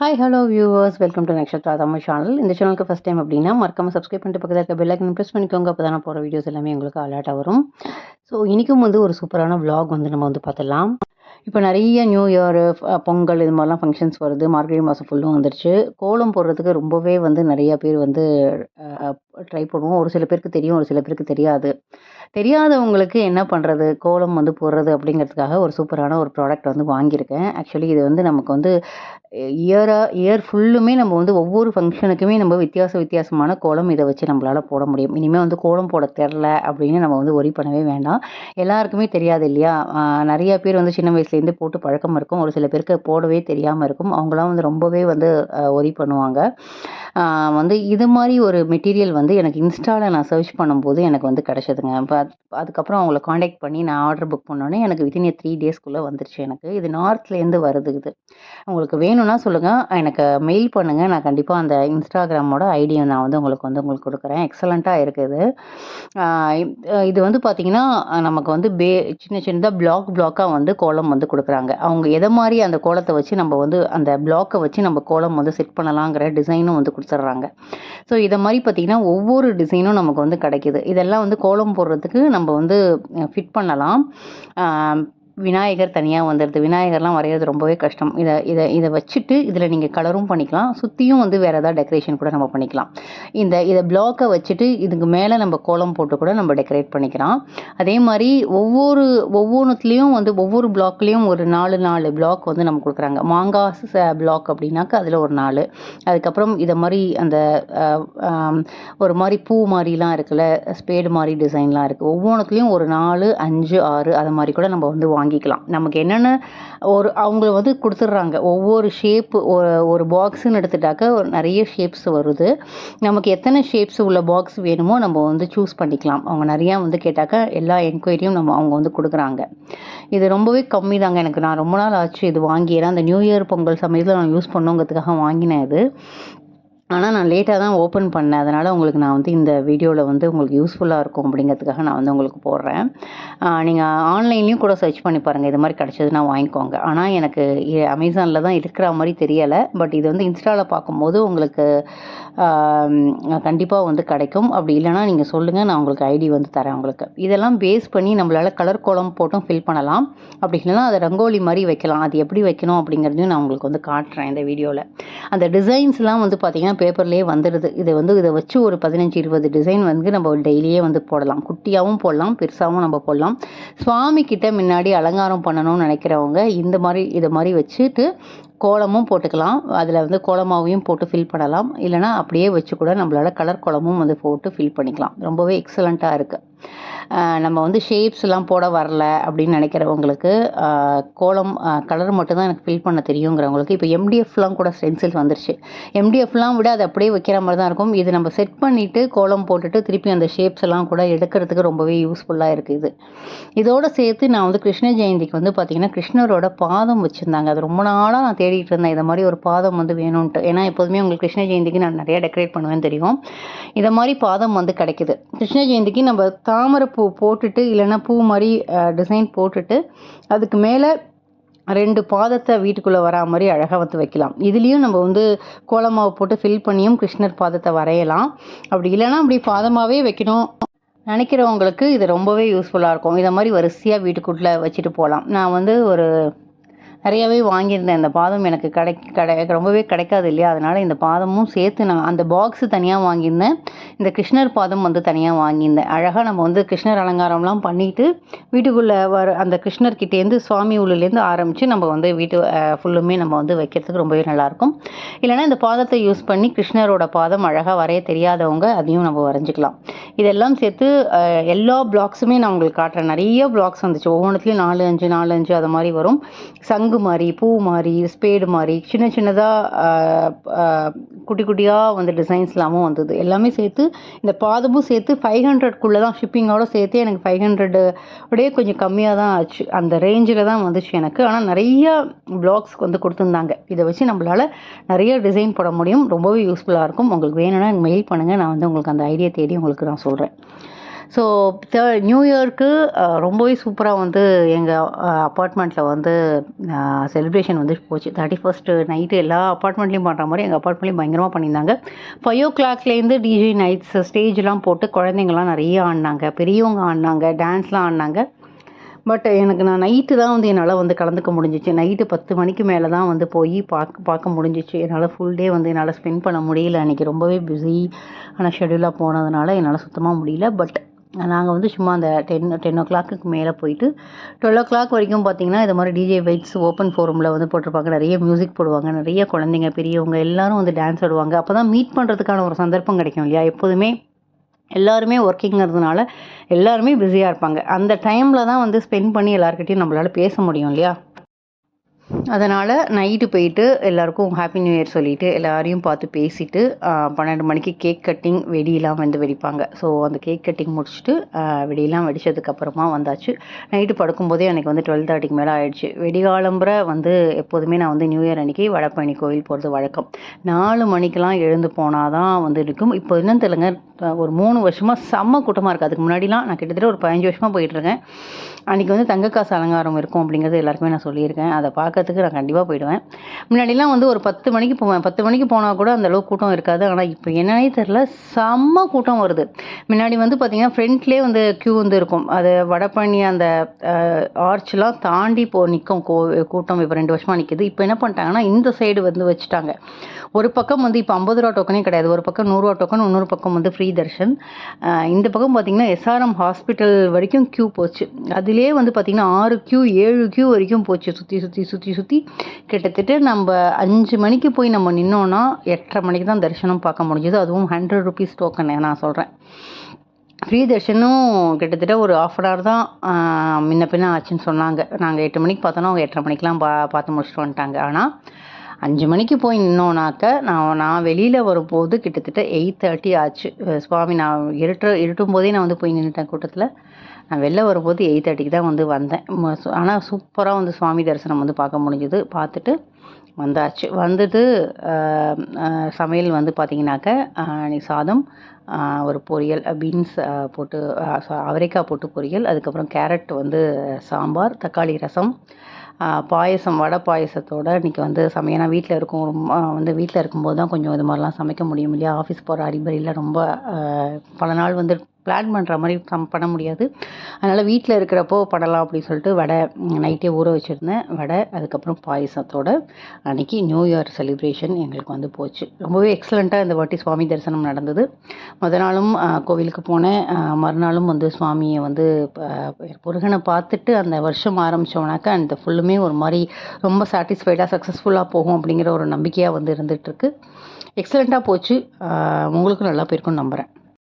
Hi hello viewers, welcome to Nakshatra Tamil channel. இந்த சேனலுக்கு first time அப்படின்னா மறக்காம சப்ஸ்கிரைப் பண்ணிட்டு பக்கத்தில் இருக்க பெல் ஐக்கன் ப்ரெஸ் பண்ணிக்கோங்க. அப்போ தான் போகிற வீடியோஸ் எல்லாமே உங்களுக்கு அலர்ட்டாக வரும். ஸோ இன்றைக்கும் ஒரு சூப்பரான vlog நம்ம பார்த்துடலாம். இப்போ நிறைய நியூ இயர், பொங்கல் இது மாதிரிலாம் ஃபங்க்ஷன்ஸ் வருது. மார்கழி மாதம் ஃபுல்லும் வந்துருச்சு. கோலம் போடுறதுக்கு ரொம்பவே நிறைய பேர் ட்ரை பண்ணுவோம். ஒரு சில பேருக்கு தெரியும், ஒரு சில பேருக்கு தெரியாது. தெரியாதவங்களுக்கு என்ன பண்ணுறது, கோலம் போடுறது அப்படிங்கிறதுக்காக ஒரு சூப்பரான ஒரு ப்ராடக்ட் வாங்கியிருக்கேன். ஆக்சுவலி இது நமக்கு இயர் ஃபுல்லுமே நம்ம ஒவ்வொரு ஃபங்க்ஷனுக்குமே நம்ம வித்தியாசமான கோலம் இதை வச்சு நம்மளால் போட முடியும். இனிமேல் கோலம் போட தெரில அப்படின்னு நம்ம ஒரி பண்ணவே வேண்டாம். எல்லாருக்குமே தெரியாது இல்லையா? நிறைய பேர் சின்ன வயசுலேருந்து போட்டு பழக்கம் இருக்கும். ஒரு சில பேருக்கு போடவே தெரியாமல் இருக்கும். அவங்களாம் ரொம்பவே ஒரி பண்ணுவாங்க. இது மாதிரி ஒரு மெட்டீரியல் எனக்கு இன்ஸ்டாவில் நான் சர்ச் பண்ணும்போது எனக்கு கிடச்சிதுங்க. இப்போ அதுக்கப்புறம் அவங்கள காண்டாக்ட் பண்ணி நான் ஆர்டர் புக் பண்ணோன்னே எனக்கு வித்தின் 3 டேஸ்க்குள்ளே வந்துருச்சு. எனக்கு இது நார்த்லேருந்து வருது. இது உங்களுக்கு வேணும்னா சொல்லுங்கள், எனக்கு மெயில் பண்ணுங்கள். நான் கண்டிப்பாக அந்த இன்ஸ்டாகிராமோட ஐடியை நான் உங்களுக்கு உங்களுக்கு கொடுக்குறேன். எக்ஸலண்ட்டாக இருக்குது. இது பார்த்தீங்கன்னா நமக்கு சின்ன சின்னதாக பிளாக்காக கோலம் கொடுக்குறாங்க. அவங்க எதை மாதிரி அந்த கோலத்தை வச்சு நம்ம அந்த பிளாக்கை வச்சு நம்ம கோலம் செட் பண்ணலாங்கிற டிசைனும் கொடுத்துட்றாங்க. ஸோ இதை மாதிரி பார்த்திங்கன்னா ஒவ்வொரு டிசைனும் நமக்கு கிடைக்கிது. இதெல்லாம் கோலம் போடுறதுக்கு நம்ம ஃபிட் பண்ணலாம். விநாயகர் தனியாக வந்துடுது. விநாயகர்லாம் வரைகிறது ரொம்பவே கஷ்டம். இதை வச்சுட்டு இதில் நீங்கள் கலரும் பண்ணிக்கலாம். சுற்றியும் வேறு ஏதாவது டெக்கரேஷன் கூட நம்ம பண்ணிக்கலாம். இதை பிளாக்கை வச்சுட்டு இதுக்கு மேலே நம்ம கோலம் போட்டு கூட நம்ம டெக்கரேட் பண்ணிக்கலாம். அதே மாதிரி ஒவ்வொன்றுத்துலேயும் ஒவ்வொரு பிளாக்லேயும் ஒரு 4 பிளாக் நம்ம கொடுக்குறாங்க. மாங்காஸ் பிளாக் அப்படின்னாக்கா அதில் ஒரு 4. அதுக்கப்புறம் இதை மாதிரி அந்த ஒரு மாதிரி பூ மாதிரிலாம் இருக்குல்ல, ஸ்பேடு மாதிரி டிசைன்லாம் இருக்குது. ஒவ்வொன்றுத்துலேயும் ஒரு 4, 5, 6 அது மாதிரி கூட நம்ம வாங்கிக்கலாம். நமக்கு என்னென்ன அவங்க கொடுத்துட்றாங்க. ஒவ்வொரு ஷேப்பு ஒரு பாக்ஸுன்னு எடுத்துட்டாக்க நிறைய ஷேப்ஸ் வருது. நமக்கு எத்தனை ஷேப்ஸ் உள்ள பாக்ஸ் வேணுமோ நம்ம சூஸ் பண்ணிக்கலாம். அவங்க நிறையா கேட்டாக்கா எல்லா என்கொயரியும் அவங்க கொடுக்குறாங்க. இது ரொம்பவே கம்மி தாங்க. நான் ரொம்ப நாள் ஆச்சு இது வாங்கி. ஏன்னா அந்த நியூ இயர் பொங்கல் சமயத்தில் நான் யூஸ் பண்ணுங்கிறதுக்காக வாங்கினேன் இது. ஆனால் நான் லேட்டாக தான் ஓப்பன் பண்ணேன். அதனால் உங்களுக்கு நான் இந்த வீடியோவில் உங்களுக்கு யூஸ்ஃபுல்லாக இருக்கும் அப்படிங்கிறதுக்காக நான் உங்களுக்கு போடுறேன். நீங்கள் ஆன்லைன்லேயும் கூட சர்ச் பண்ணி பாருங்கள். இது மாதிரி கிடச்சதுன்னா வாங்கிக்கோங்க. ஆனால் எனக்கு அமேசானில் தான் இருக்கிற மாதிரி தெரியலை. பட் இது இன்ஸ்டாவில் பார்க்கும்போது உங்களுக்கு கண்டிப்பாக கிடைக்கும். அப்படி இல்லைனா நீங்கள் சொல்லுங்கள், நான் உங்களுக்கு ஐடி தரேன் உங்களுக்கு. இதெல்லாம் பேஸ் பண்ணி நம்மளால் கலர் கோலம் போட்டும் ஃபில் பண்ணலாம். அப்படி இல்லைனா அதை ரங்கோலி மாதிரி வைக்கலாம். அது எப்படி வைக்கணும் அப்படிங்கிறதையும் நான் உங்களுக்கு காட்டுறேன் இந்த வீடியோவில். அந்த டிசைன்ஸ்லாம் பார்த்திங்கன்னா பேப்பர்லேயே வந்துடுது. இதை வச்சு ஒரு 15-20 டிசைன் நம்ம டெய்லியே போடலாம். குட்டியாகவும் போடலாம், பெருசாகவும் நம்ம போடலாம். சுவாமி கிட்ட முன்னாடி அலங்காரம் பண்ணணும்னு நினைக்கிறவங்க இதை மாதிரி வச்சுட்டு கோலமும் போட்டுக்கலாம். அதில் கோலமாவையும் போட்டு ஃபில் பண்ணலாம். இல்லைனா அப்படியே வச்சு கூட நம்மளால் கலர் கோலமும் போட்டு ஃபில் பண்ணிக்கலாம். ரொம்பவே எக்ஸலண்ட்டாக இருக்குது. நம்ம ஷேப்ஸ்லாம் போட வரல அப்படின்னு நினைக்கிறவங்களுக்கு, கோலம் கலர் மட்டும்தான் எனக்கு ஃபில் பண்ண தெரியுங்கிறவங்களுக்கு இப்போ எம்டிஎஃப்லாம் கூட ஸ்டென்சில்ஸ் வந்துருச்சு. எம்டிஎஃப்லாம் விட அது அப்படியே வைக்கிற மாதிரி தான் இருக்கும். இது நம்ம செட் பண்ணிவிட்டு கோலம் போட்டுட்டு திருப்பி அந்த ஷேப்ஸ் எல்லாம் கூட எடுக்கிறதுக்கு ரொம்பவே யூஸ்ஃபுல்லாக இருக்குது. இதோடு சேர்த்து நான் கிருஷ்ண ஜெயந்திக்கு பார்த்திங்கன்னா கிருஷ்ணரோட பாதம் வச்சுருந்தாங்க. அது ரொம்ப நாளாக நான் தேடிட்டு இருந்தேன். இதை மாதிரி ஒரு பாதம் வேணும்ன்ட்டு. ஏன்னா எப்போதுமே உங்களுக்கு கிருஷ்ண ஜெயந்திக்கு நான் நிறைய டெக்கரேட் பண்ணுவேன்னு தெரியும். இதை மாதிரி பாதம் கிடைக்குது. கிருஷ்ண ஜெயந்திக்கு நம்ம தாமரை பூ போட்டுட்டு இல்லைன்னா பூ மாதிரி டிசைன் போட்டுட்டு அதுக்கு மேலே 2 பாதத்தை வீட்டுக்குள்ளே வரா மாதிரி அழகாக வைக்கலாம். இதுலேயும் நம்ம கோலமாவை போட்டு ஃபில் பண்ணியும் கிருஷ்ணர் பாதத்தை வரையலாம். அப்படி இல்லைன்னா அப்படி பாதமாகவே வைக்கணும் நினைக்கிறவங்களுக்கு இது ரொம்பவே யூஸ்ஃபுல்லாக இருக்கும். இதை மாதிரி வரிசையாக வீட்டுக்குள்ளே வச்சுட்டு போகலாம். நான் ஒரு நிறையாவே வாங்கியிருந்தேன். இந்த பாதம் எனக்கு ரொம்பவே கிடைக்காது இல்லையா? அதனால் இந்த பாதமும் சேர்த்து நான் அந்த பாக்ஸு தனியாக வாங்கியிருந்தேன். இந்த கிருஷ்ணர் பாதம் தனியாக வாங்கியிருந்தேன். அழகாக நம்ம கிருஷ்ணர் அலங்காரம்லாம் பண்ணிவிட்டு வீட்டுக்குள்ளே அந்த கிருஷ்ணர்கிட்டேருந்து சுவாமி உள்ளேருந்து ஆரம்பித்து நம்ம வீட்டு ஃபுல்லுமே நம்ம வைக்கிறதுக்கு ரொம்பவே நல்லாயிருக்கும். இல்லைனா இந்த பாதத்தை யூஸ் பண்ணி கிருஷ்ணரோட பாதம் அழகாக வரைய தெரியாதவங்க அதையும் நம்ம வரைஞ்சிக்கலாம். இதெல்லாம் சேர்த்து எல்லா பிளாக்ஸுமே நான் உங்களுக்கு காட்டுறேன். நிறைய பிளாக்ஸ் வந்துச்சு. ஒவ்வொன்றுத்துலேயும் 4-5 அது மாதிரி வரும். சங்கு மாதிரி, பூ மாதிரி, ஸ்பேடு மாதிரி சின்னதாக குட்டி குட்டியாக டிசைன்ஸ்லாமும் வந்தது. எல்லாமே சேர்த்து இந்த பாதமும் சேர்த்து 500க்குள்ளே தான் ஷிப்பிங்கோடு சேர்த்து எனக்கு 500 விடையே கொஞ்சம் கம்மியாக தான் ஆச்சு. அந்த ரேஞ்சில் தான் வந்துச்சு எனக்கு. ஆனால் நிறைய பிளாக்ஸ்க்கு கொடுத்துருந்தாங்க. இதை வச்சு நம்மளால் நிறைய டிசைன் போட முடியும். ரொம்பவே யூஸ்ஃபுல்லாக இருக்கும். உங்களுக்கு வேணும்னா எனக்கு மெயில் பண்ணுங்கள். நான் உங்களுக்கு அந்த ஐடியா தேடி உங்களுக்கு நான் சொல்கிறேன். ஸோ நியூ இயர்க்கு ரொம்பவே சூப்பராக வந்து எங்கள் அப்பார்ட்மெண்ட்டில் வந்து செலிப்ரேஷன் வந்து போச்சு. 31st நைட்டு எல்லா அப்பார்ட்மெண்ட்லேயும் பண்ணுற மாதிரி எங்கள் அப்பார்ட்மெண்ட்லேயும் பயங்கரமாக பண்ணியிருந்தாங்க. 5 o'clockலேருந்து டிஜே நைட்ஸ் ஸ்டேஜ்லாம் போட்டு குழந்தைங்கள்லாம் நிறைய ஆடினாங்க, பெரியவங்க ஆடினாங்க, டான்ஸ்லாம் ஆடினாங்க. பட் எனக்கு நான் நைட்டு தான் வந்து என்னால் வந்து கலந்துக்க முடிஞ்சிச்சு. நைட்டு 10 மணிக்கு மேலே தான் வந்து போய் பார்க்க முடிஞ்சிச்சு. என்னால் ஃபுல் டே வந்து என்னால் ஸ்பெண்ட் பண்ண முடியல. அன்றைக்கி ரொம்பவே பிஸி ஆனால் ஷெடியூலாக போனதுனால என்னால் சுத்தமாக முடியல. பட் நாங்கள் வந்து சும்மா அந்த 10 o'clock மேலே போயிட்டு 12 o'clock வரைக்கும் பார்த்திங்கன்னா இது மாதிரி டிஜே வைட்ஸ் ஓப்பன் ஃபோரமில் வந்து போட்டிருப்பாங்க. நிறைய மியூசிக் போடுவாங்க, நிறைய குழந்தைங்க பெரியவங்க எல்லோரும் வந்து டான்ஸ் ஆடுவாங்க. அப்போ தான் மீட் பண்ணுறதுக்கான ஒரு சந்தர்ப்பம் கிடைக்கும் இல்லையா? எப்போதுமே எல்லாருமே ஒர்க்கிங்கிறதுனால எல்லாருமே பிஸியாக இருப்பாங்க. அந்த டைமில் தான் வந்து ஸ்பெண்ட் பண்ணி எல்லாருக்கிட்டையும் நம்மளால் பேச முடியும் இல்லையா? அதனால் நைட்டு போயிட்டு எல்லாருக்கும் ஹாப்பி நியூ இயர் சொல்லிவிட்டு எல்லாரையும் பார்த்து பேசிவிட்டு 12 மணிக்கு கேக் கட்டிங் வெடியெலாம் வந்து வெடிப்பாங்க. ஸோ அந்த கேக் கட்டிங் முடிச்சுட்டு வெடியெல்லாம் வெடித்ததுக்கப்புறமா வந்தாச்சு. நைட்டு படுக்கும்போதே எனக்கு வந்து 12:30க்கு மேலே ஆகிடுச்சு. வெடிகாலம்புற வந்து எப்போதுமே நான் வந்து நியூ இயர் அன்றைக்கி வடபழனி கோவில் போகிறது வழக்கம். 4 மணிக்கெலாம் எழுந்து போனால் தான் வந்து இருக்கும். இப்போ என்னன்னு தெரியலங்க, ஒரு 3 வருஷமாக செம்ம கூட்டமாக இருக்குது. அதுக்கு முன்னாடிலாம் நான் கிட்டத்தட்ட ஒரு 15 வருஷமாக போயிட்டுருக்கேன். அன்றைக்கி வந்து தங்கக்காசு அலங்காரம் இருக்கும் அப்படிங்கிறது எல்லாருக்குமே நான் சொல்லியிருக்கேன். அதை பார்க்கறதுக்கு நான் கண்டிப்பாக போயிடுவேன். முன்னாடிலாம் வந்து ஒரு 10 மணிக்கு போவேன். 10 மணிக்கு போனால் கூட அந்தளவுக்கு கூட்டம் இருக்காது. ஆனால் இப்போ என்னன்னே தெரில, செம்ம கூட்டம் வருது. முன்னாடி வந்து பார்த்திங்கன்னா ஃப்ரண்ட்லேயே வந்து க்யூ வந்து இருக்கும். அது வடபழனி அந்த ஆர்ச்லாம் தாண்டி நிற்கும் கூட்டம். இப்போ 2 வருஷமாக நிற்கிது. இப்போ என்ன பண்ணிட்டாங்கன்னா இந்த சைடு வந்து வச்சுட்டாங்க. ஒரு பக்கம் வந்து இப்போ 50 ரூபா டோக்கனே கிடையாது. ஒரு பக்கம் 100 ரூபா டோக்கன், இன்னொரு பக்கம் வந்து ஃப்ரீ தர்ஷன். இந்த பக்கம் பார்த்திங்கன்னா எஸ்ஆர்எம் ஹாஸ்பிட்டல் வரைக்கும் க்யூ போச்சு. அதிலே வந்து பார்த்திங்கன்னா 6 க்யூ 7 க்யூ வரைக்கும் போச்சு. சுற்றி கிட்டத்தட்ட நம்ம 5 மணிக்கு போய் நம்ம நின்னோன்னா 8:30 மணிக்கு தான் தரிசனம் பார்க்க முடிஞ்சது. அதுவும் 100 rupees டோக்கன் நான் சொல்கிறேன். ஃப்ரீ தர்ஷனும் கிட்டத்தட்ட ஒரு 1/2 hour தான் முன்ன பின்ன ஆச்சுன்னு சொன்னாங்க. நாங்கள் 8 மணிக்கு பார்த்தோன்னா அவங்க 8:30 மணிக்கெலாம் பார்த்து முடிச்சுட்டு வந்துட்டாங்க. ஆனால் 5 மணிக்கு போய் நின்னோனாக்க நான் வெளியில் வரும்போது கிட்டத்தட்ட 8:30 ஆச்சு. சுவாமி நான் இருட்டும் போதே நான் வந்து போய் நின்றுட்டேன் கூட்டத்தில். நான் வெளில வரும்போது 8:30க்கு தான் வந்து வந்தேன். ஆனால் சூப்பராக வந்து சுவாமி தரிசனம் வந்து பார்க்க முடிஞ்சுது. பார்த்துட்டு வந்தாச்சு. வந்துட்டு சமையல் வந்து பார்த்திங்கனாக்க சாதம், ஒரு பொரியல், பீன்ஸ் போட்டு அவரைக்காய் போட்டு பொரியல், அதுக்கப்புறம் கேரட் வந்து சாம்பார், தக்காளி ரசம், பாயசம், வடை பாயசத்தோடு இன்றைக்கி வந்து ஏன்னா வீட்டில் வீட்டில் இருக்கும்போது தான் கொஞ்சம் இது மாதிரிலாம் சமைக்க முடியும் இல்லையா? ஆஃபீஸ் போகிற அடிப்படையில் ரொம்ப பல நாள் வந்து பிளான் பண்ணுற மாதிரி பண்ண முடியாது. அதனால் வீட்டில் இருக்கிறப்போ பண்ணலாம் அப்படின்னு சொல்லிட்டு வடை நைட்டே ஊற வச்சுருந்தேன். வடை, அதுக்கப்புறம் பாயசத்தோடு அன்றைக்கி நியூ இயர் செலிப்ரேஷன் எங்களுக்கு வந்து போச்சு. ரொம்பவே எக்ஸலண்ட்டாக இந்த வாட்டி சுவாமி தரிசனம் நடந்தது. நாளும் கோவிலுக்கு போனேன். மறுநாளும் வந்து சுவாமியை வந்து முருகனை பார்த்துட்டு அந்த வருஷம் ஆரம்பித்தோம்னாக்கா அந்த ஃபுல்லுமே ஒரு மாதிரி ரொம்ப சாட்டிஸ்ஃபைடாக சக்ஸஸ்ஃபுல்லாக போகும் அப்படிங்கிற ஒரு நம்பிக்கையாக வந்து இருந்துகிட்ருக்கு. எக்ஸலண்ட்டாக போச்சு. உங்களுக்கும் நல்லா போயிருக்கும்னு நம்புகிறேன்.